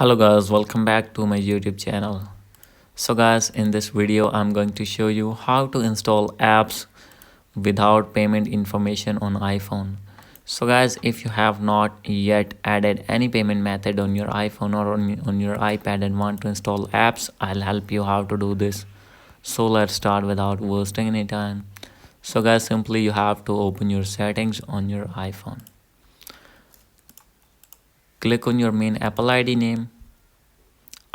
Hello guys, welcome back to my YouTube channel. So guys, in this video I'm going to show you how to install apps without payment information on iPhone. So guys, if you have not yet added any payment method on your iPhone or on your iPad and want to install apps, I'll help you how to do this. So let's start without wasting any time. So guys, simply you have to open your settings on your iPhone. Click on your main Apple ID name.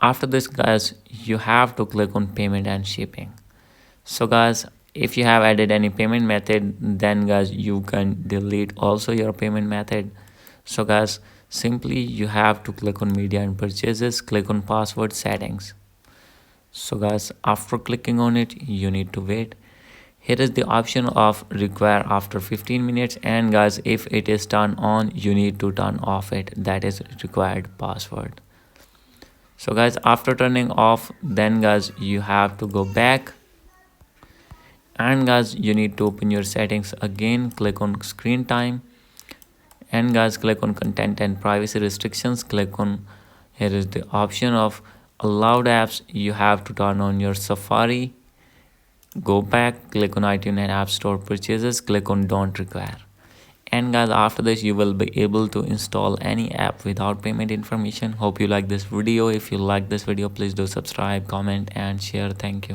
After this guys, you have to click on payment and shipping. So guys, if you have added any payment method, then guys you can delete also your payment method. So guys, simply you have to click on media and purchases, click on password settings. So guys, after clicking on it, you need to wait. Here is the option of require after 15 minutes, and guys, if it is turned on, you need to turn off it, that is required password. So guys, after turning off, then guys you have to go back, and guys you need to open your settings again, click on screen time, and guys click on content and privacy restrictions. Click on, here is the option of allowed apps. You have to turn on your Safari. Go back, click on iTunes and App Store purchases, click on don't require. And guys, after this you will be able to install any app without payment information. Hope you like this video. If you like this video, please do subscribe, comment and share. Thank you.